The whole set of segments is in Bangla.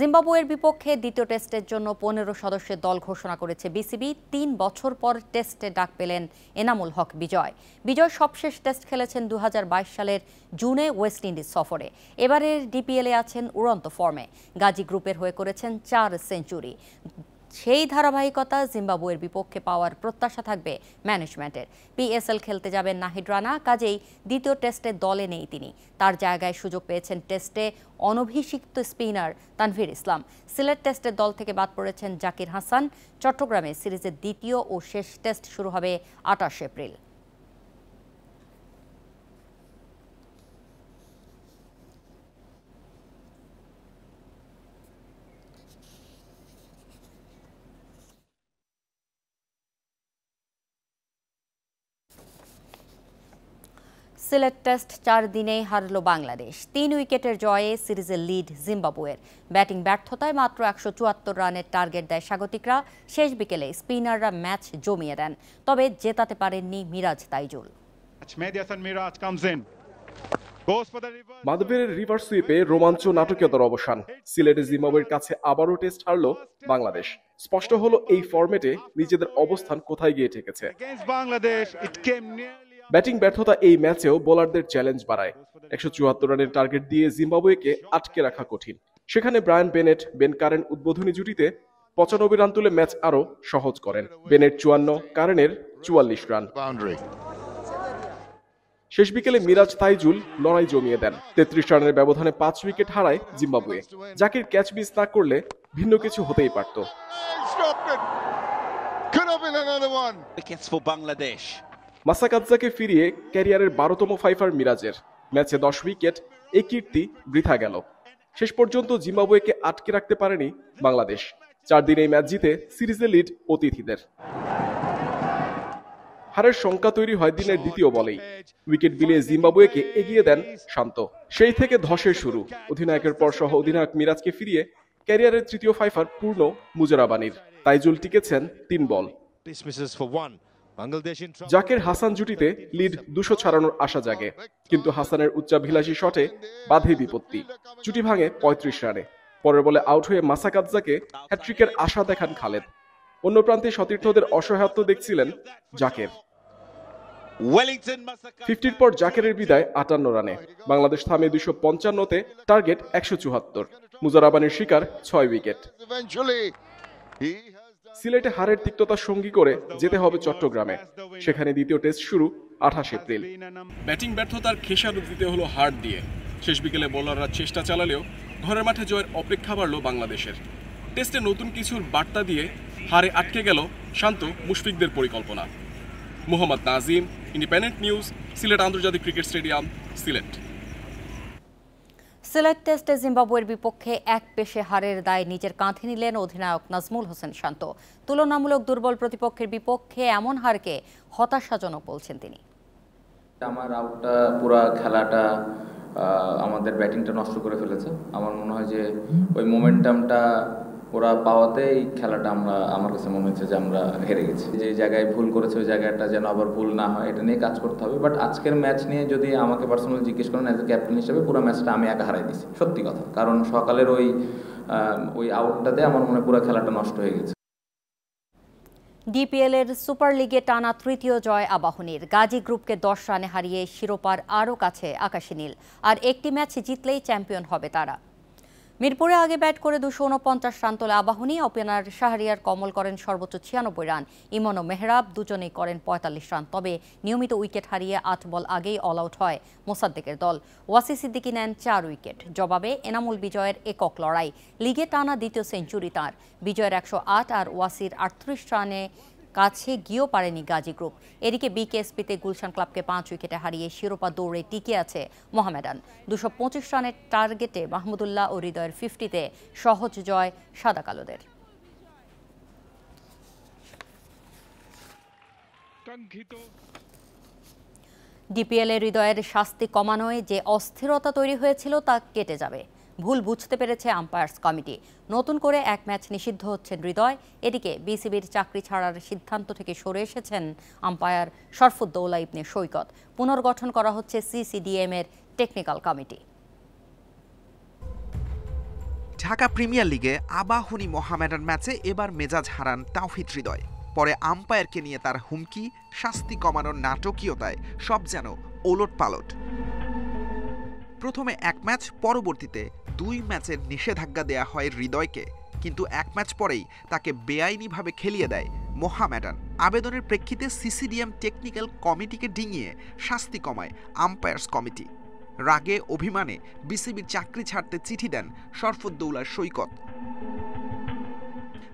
জিম্বাবুয়ের বিপক্ষে দ্বিতীয় টেস্টের জন্য 15 সদস্যের দল ঘোষণা করেছে বিসিবি। 3 বছর পর টেস্টে ডাক পেলেন এনামুল হক বিজয়। সবশেষ টেস্ট খেলেছেন 2022 সালের জুনে ওয়েস্ট ইন্ডিজ সফরে। এবারের ডিপিএলে আছেন উড়ন্ত ফর্মে। গাজী গ্রুপের হয়ে করেছেন 4 সেঞ্চুরি। সেই ধারাবাহিকতা জিম্বাবুয়ের বিপক্ষে পাওয়ার প্রত্যাশা থাকবে ম্যানেজমেন্টের। পিএসএল খেলতে যাবেন নাহিদ রানা, কাজেই দ্বিতীয় টেস্টে দলে নেই তিনি। তার জায়গায় সুযোগ পেয়েছেন টেস্টে অনভিষিক্ত স্পিনার তানভীর ইসলাম। সিলেট টেস্টের দল থেকে বাদ পড়েছেন জাকির হাসান। চট্টগ্রামে সিরিজের দ্বিতীয় ও শেষ টেস্ট শুরু হবে 28 এপ্রিল। সিলেট টেস্ট 4 দিনেই হারল বাংলাদেশ। 3 উইকেটের জয়ে সিরিজের লিড জিম্বাবুয়ের। ব্যাটিং ব্যর্থতায় মাত্র 174 রানের টার্গেট দেয় স্বাগতিকরা। শেষ বিকেলে স্পিনাররা ম্যাচ জমিয়ে দেন, তবে জেতাতে পারেননি মিরাজ তাইজুল। মাধবের রিভার্স সুইপে রোমাঞ্চ নাটকীয়তার অবসান। সিলেটে জিম্বাবুয়ের কাছে আবারও টেস্ট হারল বাংলাদেশ। স্পষ্ট হলো এই ফরম্যাটে নিজেদের অবস্থান কোথায় গিয়ে ঠেকেছে। ব্যাটিং ব্যর্থতা এই ম্যাচেও বোলারদের চ্যালেঞ্জ বাড়ায়। 174 রানের টার্গেট দিয়ে জিম্বাবুয়েকে আটকে রাখা কঠিন। সেখানে ব্রায়ান বেনেট বেন কারেন উদ্বোধনী জুটিতে 95 রান তুলে ম্যাচ আরো সহজ করেন। Bennett 54, কারেনের 44 run. শেষ বিকেলে মিরাজ তাইজুল লড়াই জমিয়ে দেন। 33 রানের ব্যবধানে 5 উইকেট হারায় জিম্বাবুয়ে। জাকির ক্যাচ মিস না করলে ভিন্ন কিছু হতেই পারত। মাসাকাদজাকে ফিরিয়ে ক্যারিয়ারের 12তম ফাইফার মিরাজের। ম্যাচে 10 উইকেট, এই কীর্তি বৃথা গেল। শেষ পর্যন্ত জিম্বাবুয়েকে আটকে রাখতে পারেনি বাংলাদেশ। 4 দিনে এই ম্যাচ জিতে সিরিজে লিড অতিথিদের। হারের শঙ্কা তৈরি হয় দিনের দ্বিতীয় বলেই। উইকেট বিলিয়ে জিম্বাবুয়েকে এগিয়ে দেন শান্ত। সেই থেকে ধসের শুরু। অধিনায়কের পর সহ অধিনায়ক মিরাজকে ফিরিয়ে ক্যারিয়ারের তৃতীয় ফাইফার পূর্ণ মুজারাবানির। তাইজুল টিকেছেন 3 বল। জাকির হাসান জুটিতে লিড 200 ছাড়ানোর আশা জাগে, কিন্তু হাসানের উচ্চাভিলাষী শটে বাধে বিপত্তি। জুটি ভাঙে 35 রানে। পরের বলে আউট হয়ে মাসাকাদজাকে হ্যাট্রিকের আশা দেখান খালেদ। অন্য প্রান্তে সতীর্থদের অসহায়ত্ব দেখছিলেন জাকের। 50-র পর জাকেরের বিদায় 58 রানে। বাংলাদেশ থামে 255-তে, টার্গেট 174। মুজারাবানির শিকার 6 উইকেট। সিলেটে হারের তিক্ততা সঙ্গী করে যেতে হবে চট্টগ্রামে। সেখানে দ্বিতীয় টেস্ট শুরু 28 এপ্রিল। ব্যাটিং ব্যর্থতার খেসারত দিতে হলো হার দিয়ে। শেষ বিকেলে বোলাররা চেষ্টা চালালেও ঘরের মাঠে জয়ের অপেক্ষা বাড়ল বাংলাদেশের। টেস্টে নতুন কিছুর বার্তা দিয়ে হারে আটকে গেল শান্ত মুশফিকদের পরিকল্পনা। মোহাম্মদ নাজিম, ইন্ডিপেন্ডেন্ট নিউজ, সিলেট আন্তর্জাতিক ক্রিকেট স্টেডিয়াম, সিলেট। সিলেট টেস্টে জিম্বাবুয়ের বিপক্ষে এক পেশে হারের দায় নিজের কাঁধে নিলেন অধিনায়ক নাজমুল হোসেন শান্ত। তুলনামূলক দুর্বল প্রতিপক্ষের বিপক্ষে এমন হারকে হতাশাজনক বলছেন তিনি। আমার আউটটা পুরো খেলাটা আমাদের ব্যাটিংটা নষ্ট করে ফেলেছে। আমার মনে হয় যে ওই মোমেন্টামটা ওরা পাওয়াতে এই খেলাটা আমার কাছে মনে হচ্ছে যে আমরা হেরে গেছি। যে জায়গায় ভুল করেছে ওই জায়গাটা যেন আবার ভুল না হয়, এটা নিয়ে কাজ করতে হবে। বাট আজকের ম্যাচ নিয়ে যদি আমাকে পার্সোনালি জিজ্ঞেস করেন অ্যাজ এ ক্যাপ্টেন হিসেবে, পুরো ম্যাচটা আমি একা হারাই দিছি, সত্যি কথা। কারণ সকালের ওই আউটটাতে আমার মনে হয় পুরো খেলাটা নষ্ট হয়ে গেছে। ডিপিএলের সুপার লিগে টানা তৃতীয় জয় আবাহনীর। গাজী গ্রুপকে 10 রানে হারিয়ে শিরোপার আরও কাছে আকাশী নীল। আর একটি ম্যাচ জিতলেই চ্যাম্পিয়ন হবে তারা। মিরপুরে আগে ব্যাট করে 249 রান তোলে আবাহনী। ওপেনার শাহরিয়ার কমল করেন সর্বোচ্চ 96 রান। ইমন ও মেহরাব দুজনেই করেন 45 রান। তবে নিয়মিত উইকেট হারিয়ে 8 বল আগেই অল আউট হয় মোসাদ্দেকের দল। ওয়াসি সিদ্দিকী নেন 4 উইকেট। জবাবে এনামুল বিজয়ের একক লড়াই। লিগে টানা দ্বিতীয় সেঞ্চুরি তাঁর। বিজয়ের 108 আর ওয়াসির 38 রানে কাছে গিয়েও পারেনি গাজী গ্রুপ। এদিকে বিকেএসপিতে গুলশান ক্লাবকে 5 উইকেটে হারিয়ে শিরোপা দৌড়ে টিকে আছে মোহামেডান। 225 রানের টার্গেটে মাহমুদুল্লাহ ও হৃদয়ের 50-তে সহজ জয় সাদা কালোদের। ডিপিএলে হৃদয়ের শাস্তি কমানোয় যে অস্থিরতা তৈরি হয়েছিল তা কেটে যাবে। ভুল বুঝতে পেরেছে আম্পায়ার্স কমিটি। নতুন করে এক ম্যাচ নিষিদ্ধ হচ্ছেন হৃদয়। এদিকে বিসিবির চাকরি ছাড়ার সিদ্ধান্ত থেকে সরে এসেছেন আম্পায়ার শরফুদ্দৌলা ইবনে সৈকত। পুনর্গঠন করা হচ্ছে সিসিডিএম এর টেকনিক্যাল কমিটি। ঢাকা প্রিমিয়ার লিগে আবাহনী মোহামেডান ম্যাচে এবার মেজাজ হারান তাওহিদ হৃদয়। পরে আম্পায়ারকে নিয়ে তার হুমকি, শাস্তি কমানোর নাটকীয়তায় সব যেন ওলটপালট। প্রথমে এক ম্যাচ, পরবর্তীতে 2 ম্যাচের নিষেধাজ্ঞা দেয়া হয় হৃদয়কে, কিন্তু এক ম্যাচ পরেই তাকে বেআইনিভাবে খেলিয়ে দেয় মোহামেডান। আবেদনের প্রেক্ষিতে সিসিডিএম টেকনিক্যাল কমিটিকে ডিঙিয়ে শাস্তি কমায় আম্পায়ার্স কমিটি। রাগে অভিমানে বিসিবির চাকরি ছাড়তে চিঠি দেন শরফুদ্দৌলা সৈকত।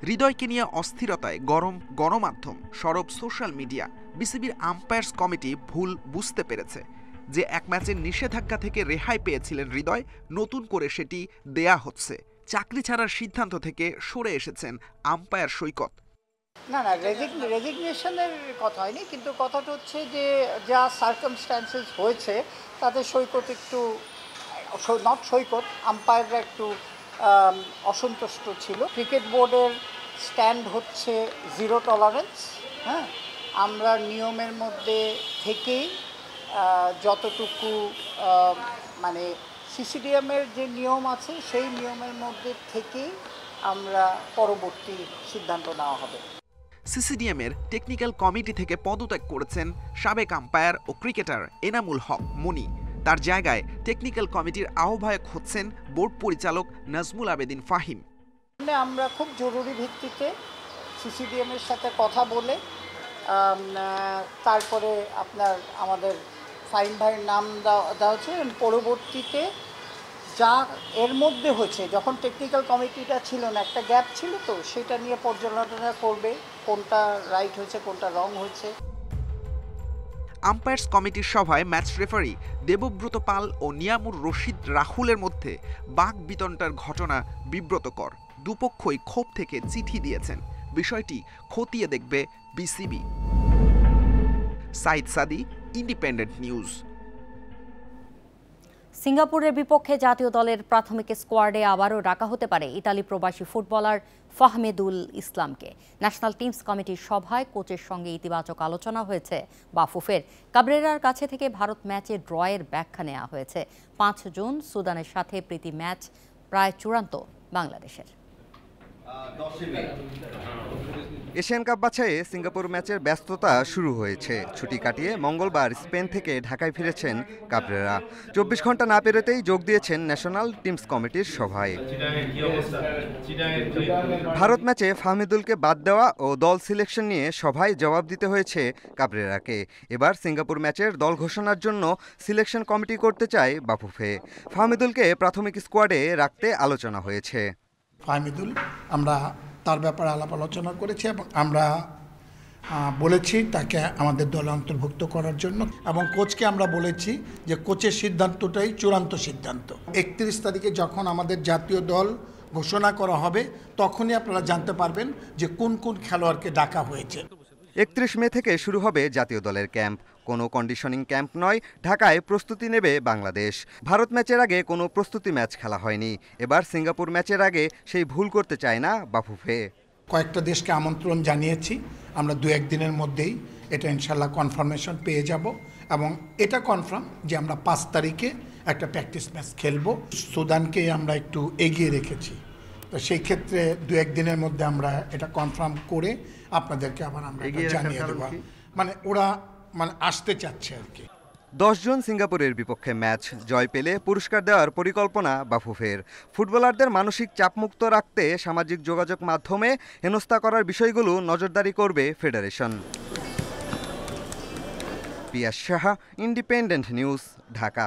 হৃদয়কে নিয়ে অস্থিরতায় গরম গণমাধ্যম, সরব সোশ্যাল মিডিয়া। বিসিবির আম্পায়ার্স কমিটি ভুল বুঝতে পেরেছে যে এক ম্যাচের নিষেধাজ্ঞা থেকে রেহাই পেয়েছিলেন হৃদয়, নতুন করে সেটি দেয়া হচ্ছে। চাকরি ছাড়ার সিদ্ধান্ত থেকে সরে এসেছেন আম্পায়ার সৈকত। না রেজিগনেশনের কথা হয়নি, কিন্তু কথাটা হচ্ছে যে যা সার্কামস্ট্যান্সেস হয়েছে তাতে সৈকত একটু আম্পায়াররা একটু অসন্তুষ্ট ছিল। ক্রিকেট বোর্ডের স্ট্যান্ড হচ্ছে 0 টলারেন্স। হ্যাঁ, আমরা নিয়মের মধ্যে থেকেই যতটুকু মানে সিসিডিএমের যে নিয়ম আছে সেই নিয়মের মধ্যে থেকেই আমরা পরবর্তী সিদ্ধান্ত নেওয়া হবে। সিসিডিএমের টেকনিক্যাল কমিটি থেকে পদত্যাগ করেছেন সাবেক আম্পায়ার ও ক্রিকেটার এনামুল হক মনি। তার জায়গায় টেকনিক্যাল কমিটির আহ্বায়ক হচ্ছেন বোর্ড পরিচালক নাজমুল আবেদিন ফাহিম। আমরা খুব জরুরি ভিত্তিতে সিসিডিএমের সাথে কথা বলে তারপরে আমাদের ফাহিম ভাইয়ের নাম দেওয়া হচ্ছে। পরবর্তীতে যা এর মধ্যে হয়েছে, যখন টেকনিক্যাল কমিটিটা ছিল না, একটা গ্যাপ ছিল, তো সেটা নিয়ে পর্যালোচনা করবে কোনটা রাইট হয়েছে কোনটা রং হয়েছে। আম্পায়ার্স কমিটির সভায় ম্যাচ রেফারি দেবব্রত পাল ও নিয়ামুর রশিদ রাহুলের মধ্যে বাক বিতণ্ডার ঘটনা বিব্রতকর। দুপক্ষই ক্ষোভ থেকে চিঠি দিয়েছেন, বিষয়টি খতিয়ে দেখবে বিসিবি। সাইদ সাদি, ইন্ডিপেন্ডেন্ট নিউজ। সিঙ্গাপুরের বিপক্ষে জাতীয় দলের প্রাথমিক স্কোয়াডে আবারও ডাকা হতে পারে ইতালি প্রবাসী ফুটবলার ফাহমেদুল ইসলামকে। ন্যাশনাল টিমস কমিটির সভায় কোচের সঙ্গে ইতিবাচক আলোচনা হয়েছে বাফুফের। কাবরেরার কাছে থেকে ভারত ম্যাচে ড্রয়ের ব্যাখ্যা নেওয়া হয়েছে। 5 জুন সুদানের সাথে প্রীতি ম্যাচ প্রায় চূড়ান্ত বাংলাদেশের। এশিয়ান কাপ বাছাইয়ে সিঙ্গাপুর ম্যাচের ব্যস্ততা শুরু হয়েছে। ছুটি কাটিয়ে মঙ্গলবার স্পেন থেকে ঢাকায় ফিরেছেন কাবরেরা। 24 ঘন্টা না পেরোতেই যোগ দিয়েছেন ন্যাশনাল টিমস কমিটির সভায়। ভারত ম্যাচে ফাহমিদুলকে বাদ দেওয়া ও দল সিলেকশন নিয়ে সভায় জবাব দিতে হয়েছে কাবরেরাকে। এবার সিঙ্গাপুর ম্যাচের দল ঘোষণার জন্য সিলেকশন কমিটি করতে চায় বাফুফে। ফাহমিদুলকে প্রাথমিক স্কোয়াডে রাখতে আলোচনা হয়েছে। ফাহমিদুল, আমরা তার ব্যাপারে আলাপ আলোচনা করেছি এবং আমরা বলেছি তাকে আমাদের দলে অন্তর্ভুক্ত করার জন্য, এবং কোচকে আমরা বলেছি যে কোচের সিদ্ধান্তটাই চূড়ান্ত সিদ্ধান্ত। 31 তারিখে যখন আমাদের জাতীয় দল ঘোষণা করা হবে তখনই আপনারা জানতে পারবেন যে কোন কোন খেলোয়াড়কে ডাকা হয়েছে। 31 মে থেকে শুরু হবে জাতীয় দলের ক্যাম্প। কোনো কন্ডিশনিং ক্যাম্প নয়, ঢাকায় প্রস্তুতি নেবে বাংলাদেশ। ভারত ম্যাচের আগে কোনো প্রস্তুতি ম্যাচ খেলা হয়নি। এবার সিঙ্গাপুর ম্যাচের আগে সেই ভুল করতে চায় না বাফুফে। কয়েকটা দেশকে আমন্ত্রণ জানিয়েছি, আমরা 2-1 দিনের মধ্যেই এটা ইনশাল্লাহ কনফার্মেশন পেয়ে যাব, এবং এটা কনফার্ম যে আমরা 5 তারিখে একটা প্র্যাকটিস ম্যাচ খেলবো। সুদানকে আমরা একটু এগিয়ে রেখেছি, তো সেই ক্ষেত্রে 2-1 দিনের মধ্যে আমরা এটা কনফার্ম করে আপনাদেরকে আবার আমরা জানিয়ে দেবো। ওরা আসতে চাচ্ছে আর কি। 10 জুন সিঙ্গাপুরের বিপক্ষে ম্যাচ। জয় পেলে পুরস্কার দেওয়ার পরিকল্পনা বাফুফের। ফুটবলারদের মানসিক চাপমুক্ত রাখতে সামাজিক যোগাযোগ মাধ্যমে হেনস্থা করার বিষয়গুলো নজরদারি করবে federation. Piyas Saha, independent news, Dhaka.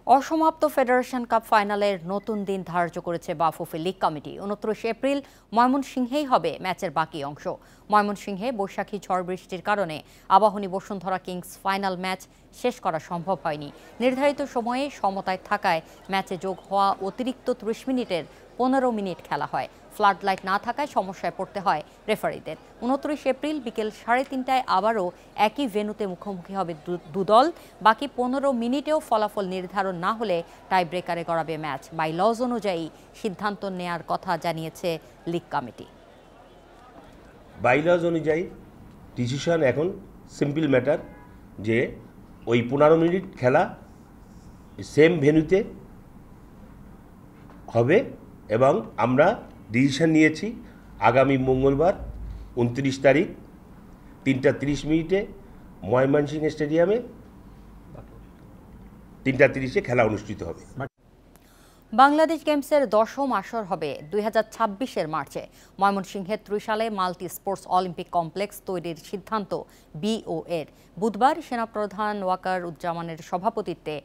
অসমাপ্ত ফেডারেশন কাপ ফাইনালের নতুন দিন ধার্য করেছে বাফুফে লীগ কমিটি। 29 এপ্রিল ময়মনসিংহেই হবে ম্যাচের বাকি অংশ। ময়মনসিংহে বৈশাখী ঝড় বৃষ্টির কারণে Abahani Bashundhara Kings final match শেষ করা সম্ভব হয়নি। নির্ধারিত সময়ে সমতায় থাকায় ম্যাচে যোগ হওয়া অতিরিক্ত ৩০ মিনিটের ১৫ মিনিট খেলা হয়। ফ্লাড লাইট না থাকায় সমস্যায় পড়তে হয় রেফারিদের। ২৯ এপ্রিল বিকেল ৩:৩০টায় আবারও একই ভেন্যুতে মুখোমুখি হবে দুদল। বাকি ১৫ মিনিটেও ফলাফল নির্ধারণ না হলে টাই ব্রেকারে গড়াবে ম্যাচ। বাই লজ অনুযায়ী সিদ্ধান্ত নেয়ার কথা জানিয়েছে লীগ কমিটি। বাই লজ অনুযায়ী ডিসিশন এখন সিম্পল ম্যাটার যে ওই ১৫ মিনিট খেলা সেম ভেন্যুতে হবে এবং আমরা ডিসিশন নিয়েছি আগামী মঙ্গলবার ২৯ তারিখ ৩টা ৩০ মিনিটে ময়মনসিংহ স্টেডিয়ামে ৩টা ৩০-এ খেলা অনুষ্ঠিত হবে। বাংলাদেশ গেমসের ১০ম আসর হবে ২০২৬-এর মার্চে। ময়মনসিংহের ত্রিশালে মাল্টি স্পোর্টস অলিম্পিক কমপ্লেক্স তৈরির সিদ্ধান্ত বিওএর। বুধবার সেনাপ্রধান ওয়াকার উজ্জামানের সভাপতিত্বে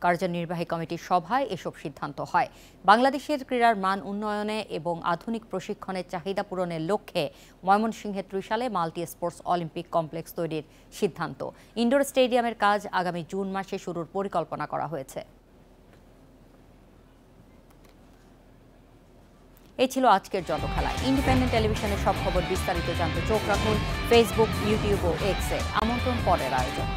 কার্যনির্বাহী কমিটির সভায় এসব সিদ্ধান্ত হয়। বাংলাদেশের ক্রীড়ার মান উন্নয়নে এবং আধুনিক প্রশিক্ষণের চাহিদা পূরণের লক্ষ্যে ময়মনসিংহের ত্রিশালে মাল্টি স্পোর্টস অলিম্পিক কমপ্লেক্স তৈরির সিদ্ধান্ত। ইনডোর স্টেডিয়ামের কাজ আগামী জুন মাসে শুরুর পরিকল্পনা করা হয়েছে। এই ছিল আজকের যত খেলা। ইন্ডিপেন্ডেন্ট টেলিভিশনের সব খবর বিস্তারিত জানতে চোখ রাখুন ফেসবুক, ইউটিউব ও এক্সে। আমন্ত্রণ পরের আয়োজন।